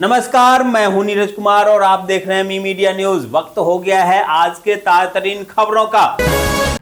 नमस्कार, मैं हूं नीरज कुमार और आप देख रहे हैं मी मीडिया न्यूज। वक्त हो गया है आज के ताज़ा खबरों का।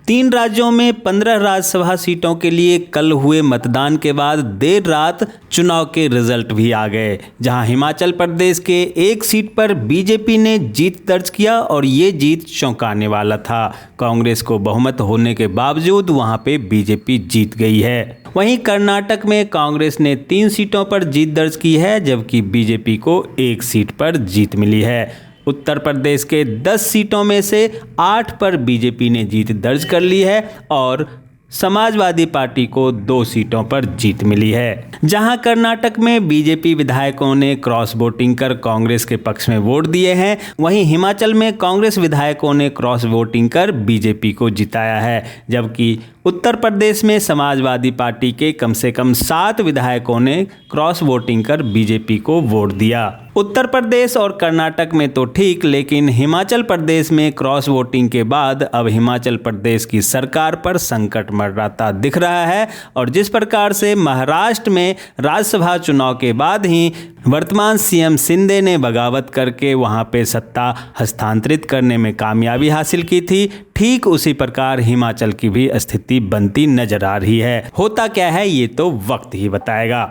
3 राज्यों में 15 राज्यसभा सीटों के लिए कल हुए मतदान के बाद देर रात चुनाव के रिजल्ट भी आ गए, जहां हिमाचल प्रदेश के एक सीट पर बीजेपी ने जीत दर्ज किया और ये जीत चौंकाने वाला था। कांग्रेस को बहुमत होने के बावजूद वहां पे बीजेपी जीत गई है। वहीं कर्नाटक में कांग्रेस ने 3 सीटों पर जीत दर्ज की है, जबकि बीजेपी को 1 सीट पर जीत मिली है। उत्तर प्रदेश के 10 सीटों में से 8 पर बीजेपी ने जीत दर्ज कर ली है और समाजवादी पार्टी को 2 सीटों पर जीत मिली है। जहां कर्नाटक में बीजेपी विधायकों ने क्रॉस वोटिंग कर कांग्रेस के पक्ष में वोट दिए हैं, वहीं हिमाचल में कांग्रेस विधायकों ने क्रॉस वोटिंग कर बीजेपी को जिताया है, जबकि उत्तर प्रदेश में समाजवादी पार्टी के कम से कम 7 विधायकों ने क्रॉस वोटिंग कर बीजेपी को वोट दिया। उत्तर प्रदेश और कर्नाटक में तो ठीक, लेकिन हिमाचल प्रदेश में क्रॉस वोटिंग के बाद अब हिमाचल प्रदेश की सरकार पर संकट मंडराता दिख रहा है। और जिस प्रकार से महाराष्ट्र में राज्यसभा चुनाव के बाद ही वर्तमान सीएम शिंदे ने बगावत करके वहां पे सत्ता हस्तांतरित करने में कामयाबी हासिल की थी, ठीक उसी प्रकार हिमाचल की भी स्थिति बनती नजर आ रही है। होता क्या है ये तो वक्त ही बताएगा।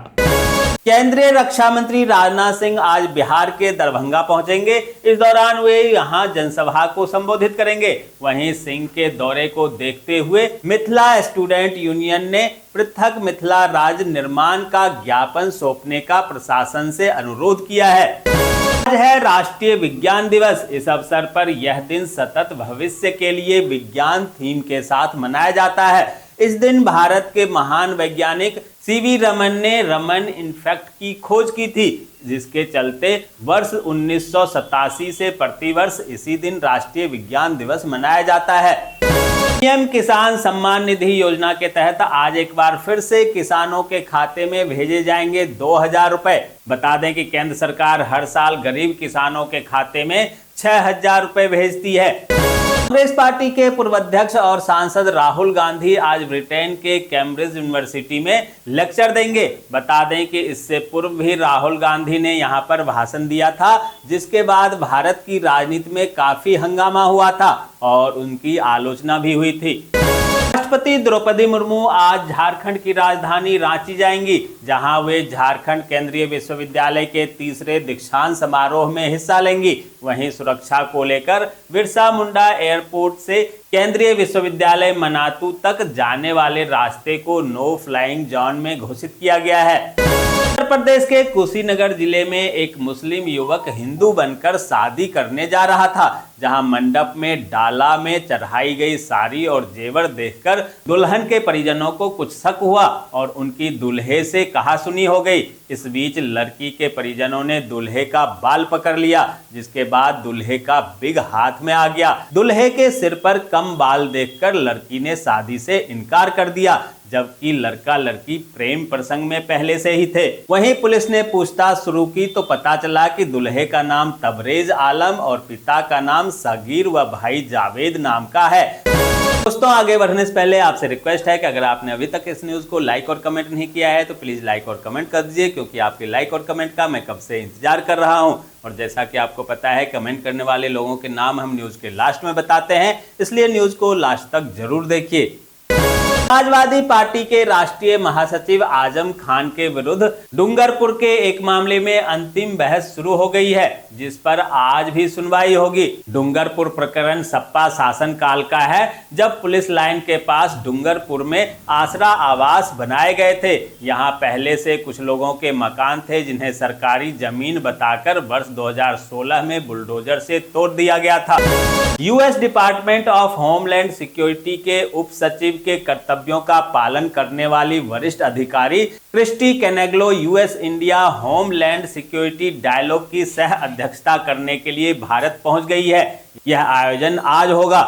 केंद्रीय रक्षा मंत्री राजनाथ सिंह आज बिहार के दरभंगा पहुंचेंगे। इस दौरान वे यहां जनसभा को संबोधित करेंगे। वहीं सिंह के दौरे को देखते हुए मिथिला स्टूडेंट यूनियन ने पृथक मिथिला राज्य निर्माण का ज्ञापन सौंपने का प्रशासन से अनुरोध किया है। आज है राष्ट्रीय विज्ञान दिवस। इस अवसर पर यह दिन सतत भविष्य के लिए विज्ञान थीम के साथ मनाया जाता है। इस दिन भारत के महान वैज्ञानिक सीवी रमन ने रमन इफेक्ट की खोज की थी, जिसके चलते वर्ष 1987 से प्रतिवर्ष इसी दिन राष्ट्रीय विज्ञान दिवस मनाया जाता है। पीएम किसान सम्मान निधि योजना के तहत आज एक बार फिर से किसानों के खाते में भेजे जाएंगे 2000 रुपए। बता दें कि केंद्र सरकार हर साल गरीब किसानों के खाते में 6000 रुपए भेजती है। कांग्रेस पार्टी के पूर्व अध्यक्ष और सांसद राहुल गांधी आज ब्रिटेन के कैम्ब्रिज यूनिवर्सिटी में लेक्चर देंगे। बता दें कि इससे पूर्व भी राहुल गांधी ने यहां पर भाषण दिया था, जिसके बाद भारत की राजनीति में काफी हंगामा हुआ था और उनकी आलोचना भी हुई थी। राष्ट्रपति द्रौपदी मुर्मू आज झारखंड की राजधानी रांची जाएंगी, जहां वे झारखंड केंद्रीय विश्वविद्यालय के 3रे दीक्षांत समारोह में हिस्सा लेंगी। वहीं सुरक्षा को लेकर बिरसा मुंडा एयरपोर्ट से केंद्रीय विश्वविद्यालय मनातू तक जाने वाले रास्ते को नो फ्लाइंग जोन में घोषित किया गया है। उत्तर प्रदेश के कुशीनगर जिले में एक मुस्लिम युवक हिंदू बनकर शादी करने जा रहा था, जहां मंडप में डाला में चढ़ाई गई साड़ी और जेवर देखकर दुल्हन के परिजनों को कुछ शक हुआ और उनकी दूल्हे से कहासुनी हो गई। इस बीच लड़की के परिजनों ने दूल्हे का बाल पकड़ लिया, जिसके बाद दूल्हे का बिग हाथ में आ गया। दूल्हे के सिर पर कम बाल देखकर लड़की ने शादी से इनकार कर दिया, जबकि लड़का लड़की प्रेम प्रसंग में पहले से ही थे। वहीं पुलिस ने पूछताछ शुरू की तो पता चला कि दूल्हे का नाम तबरेज आलम और पिता का नाम सगीर व भाई जावेद नाम का है। दोस्तों, आगे बढ़ने से पहले आपसे रिक्वेस्ट है कि अगर आपने अभी तक इस न्यूज को लाइक और कमेंट नहीं किया है तो प्लीज लाइक और कमेंट कर दीजिए, क्योंकि आपके लाइक और कमेंट का मैं कब से इंतजार कर रहा हूं। और जैसा कि आपको पता है, कमेंट करने वाले लोगों के नाम हम न्यूज के लास्ट में बताते हैं, इसलिए न्यूज को लास्ट तक जरूर देखिए। समाजवादी पार्टी के राष्ट्रीय महासचिव आजम खान के विरुद्ध डूंगरपुर के एक मामले में अंतिम बहस शुरू हो गई है, जिस पर आज भी सुनवाई होगी। डूंगरपुर प्रकरण सपा शासन काल का है, जब पुलिस लाइन के पास डूंगरपुर में आसरा आवास बनाए गए थे। यहां पहले से कुछ लोगों के मकान थे, जिन्हें सरकारी जमीन बताकर वर्ष 2016 में बुलडोजर से तोड़ दिया गया था। US department of homeland security के उप सचिव के कर्तव्यों का पालन करने वाली वरिष्ठ अधिकारी क्रिस्टी केनेग्लो US India homeland security dialogue की सह अध्यक्षता करने के लिए भारत पहुंच गई है। यह आयोजन आज होगा।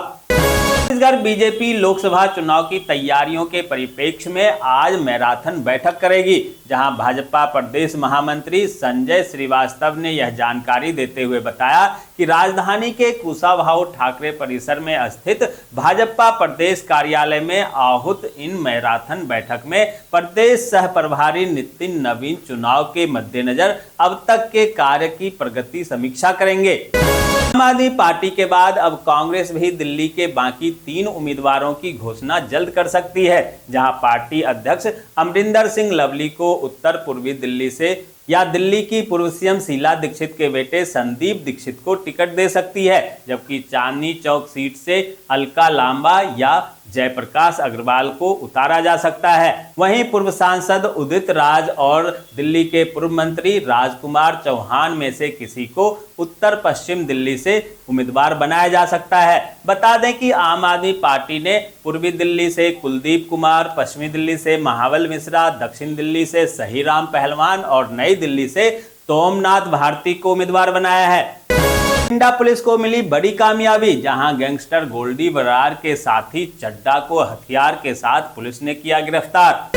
छत्तीसगढ़ बीजेपी लोकसभा चुनाव की तैयारियों के परिप्रेक्ष्य में आज मैराथन बैठक करेगी, जहां भाजपा प्रदेश महामंत्री संजय श्रीवास्तव ने यह जानकारी देते हुए बताया कि राजधानी के कुशाभाऊ ठाकरे परिसर में स्थित भाजपा प्रदेश कार्यालय में आहूत इन मैराथन बैठक में प्रदेश सह प्रभारी नितिन नवीन चुनाव के मद्देनजर अब तक के कार्य की प्रगति समीक्षा करेंगे। आम आदमी पार्टी के बाद अब कांग्रेस भी दिल्ली के बाकी 3 उम्मीदवारों की घोषणा जल्द कर सकती है, जहां पार्टी अध्यक्ष अमरिंदर सिंह लवली को उत्तर पूर्वी दिल्ली से या दिल्ली की पूर्व सीएम शीला दीक्षित के बेटे संदीप दीक्षित को टिकट दे सकती है, जबकि चांदनी चौक सीट से अलका लांबा या जयप्रकाश अग्रवाल को उतारा जा सकता है। वहीं पूर्व सांसद उदित राज और दिल्ली के पूर्व मंत्री राजकुमार चौहान में से किसी को उत्तर पश्चिम दिल्ली से उम्मीदवार बनाया जा सकता है। बता दें कि आम आदमी पार्टी ने पूर्वी दिल्ली से कुलदीप कुमार, पश्चिमी दिल्ली से महाबल मिश्रा, दक्षिण दिल्ली से सहीराम पहलवान और नई दिल्ली से तोमनाथ भारती को उम्मीदवार बनाया है। इंडा पुलिस को मिली बड़ी कामयाबी, जहां गैंगस्टर गोल्डी बरार के साथी चड्डा को हथियार के साथ पुलिस ने किया गिरफ्तार।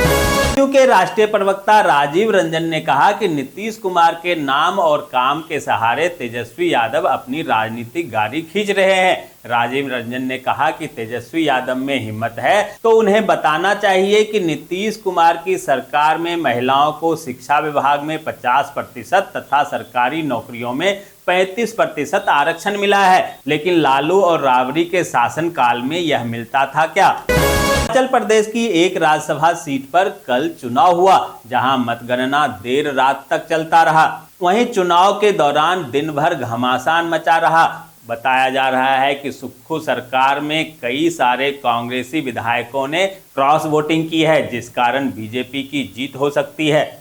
के राष्ट्रीय प्रवक्ता राजीव रंजन ने कहा कि नीतीश कुमार के नाम और काम के सहारे तेजस्वी यादव अपनी राजनीतिक गाड़ी खींच रहे हैं। राजीव रंजन ने कहा कि तेजस्वी यादव में हिम्मत है तो उन्हें बताना चाहिए कि नीतीश कुमार की सरकार में महिलाओं को शिक्षा विभाग में 50% तथा सरकारी नौकरियों में 35% आरक्षण मिला है, लेकिन लालू और राबड़ी के शासनकाल में यह मिलता था क्या? हिमाचल प्रदेश की एक राज्यसभा सीट पर कल चुनाव हुआ, जहां मतगणना देर रात तक चलता रहा। वहीं चुनाव के दौरान दिन भर घमासान मचा रहा। बताया जा रहा है कि सुक्खू सरकार में कई सारे कांग्रेसी विधायकों ने क्रॉस वोटिंग की है, जिस कारण बीजेपी की जीत हो सकती है।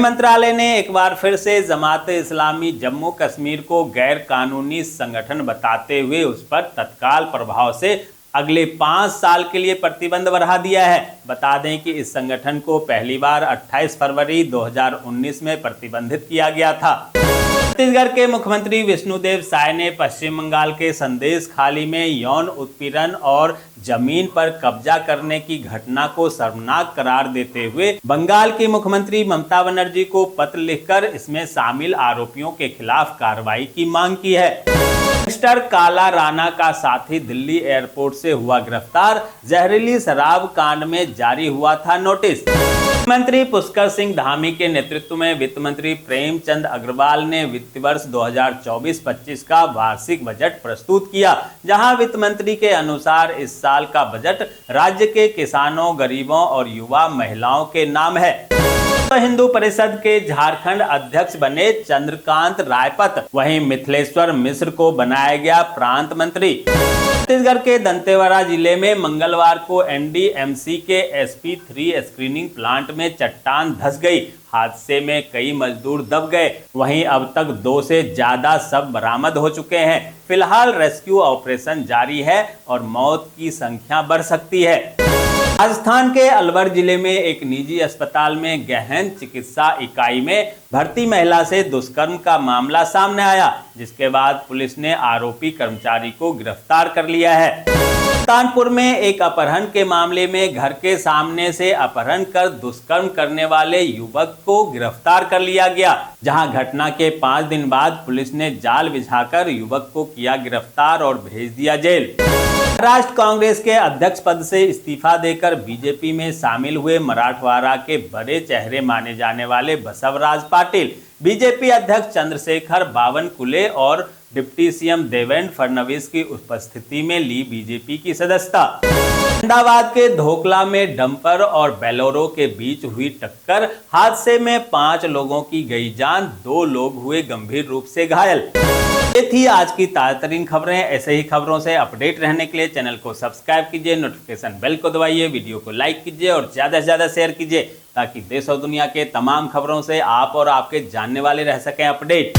मंत्रालय ने एक बार फिर से जमात इस्लामी जम्मू कश्मीर को गैर कानूनी संगठन बताते हुए उस पर तत्काल प्रभाव से अगले 5 साल के लिए प्रतिबंध बढ़ा दिया है। बता दें कि इस संगठन को पहली बार 28 फरवरी 2019 में प्रतिबंधित किया गया था। छत्तीसगढ़ के मुख्यमंत्री विष्णुदेव साय ने पश्चिम बंगाल के संदेश खाली में यौन उत्पीड़न और जमीन पर कब्जा करने की घटना को शर्मनाक करार देते हुए बंगाल की मुख्यमंत्री ममता बनर्जी को पत्र लिखकर इसमें शामिल आरोपियों के खिलाफ कार्रवाई की मांग की है। गैंगस्टर काला राणा का साथी दिल्ली एयरपोर्ट से हुआ गिरफ्तार। जहरीली शराब कांड में जारी हुआ था नोटिस। मंत्री पुष्कर सिंह धामी के नेतृत्व में वित्त मंत्री प्रेमचंद अग्रवाल ने वित्त वर्ष 2024-25 का वार्षिक बजट प्रस्तुत किया, जहां वित्त मंत्री के अनुसार इस साल का बजट राज्य के किसानों, गरीबों और युवा महिलाओं के नाम है। हिंदू परिषद के झारखंड अध्यक्ष बने चंद्रकांत रायपत, वहीं मिथिलेश्वर मिश्र को बनाया गया प्रांत मंत्री। छत्तीसगढ़ के दंतेवाड़ा जिले में मंगलवार को एनडीएमसी के SP3 स्क्रीनिंग प्लांट में चट्टान धंस गई। हादसे में कई मजदूर दब गए। वहीं अब तक 2 से ज्यादा शव बरामद हो चुके हैं। फिलहाल रेस्क्यू ऑपरेशन जारी है और मौत की संख्या बढ़ सकती है। राजस्थान के अलवर जिले में एक निजी अस्पताल में गहन चिकित्सा इकाई में भर्ती महिला से दुष्कर्म का मामला सामने आया, जिसके बाद पुलिस ने आरोपी कर्मचारी को गिरफ्तार कर लिया है। सुल्तानपुर में एक अपहरण के मामले में घर के सामने से अपहरण कर दुष्कर्म करने वाले युवक को गिरफ्तार कर लिया गया, जहां घटना के 5 दिन बाद पुलिस ने जाल बिछाकर युवक को किया गिरफ्तार और भेज दिया जेल। महाराष्ट्र कांग्रेस के अध्यक्ष पद से इस्तीफा देकर बीजेपी में शामिल हुए मराठवाड़ा के बड़े चेहरे माने जाने वाले बसवराज पाटिल बीजेपी अध्यक्ष चंद्रशेखर बावनकुले और डिप्टी सीएम देवेंद्र फडणवीस की उपस्थिति में ली बीजेपी की सदस्यता। अहमदाबाद के धोकला में डंपर और बेलोरो के बीच हुई टक्कर, हादसे में 5 लोगों की गई जान, 2 लोग हुए गंभीर रूप से घायल। ये थी आज की ताज़ा खबरें। ऐसे ही खबरों से अपडेट रहने के लिए चैनल को सब्सक्राइब कीजिए, नोटिफिकेशन बेल को दबाइए, वीडियो को लाइक कीजिए और ज़्यादा से ज़्यादा शेयर कीजिए, ताकि देश और दुनिया के तमाम खबरों से आप और आपके जानने वाले रह सकें अपडेट।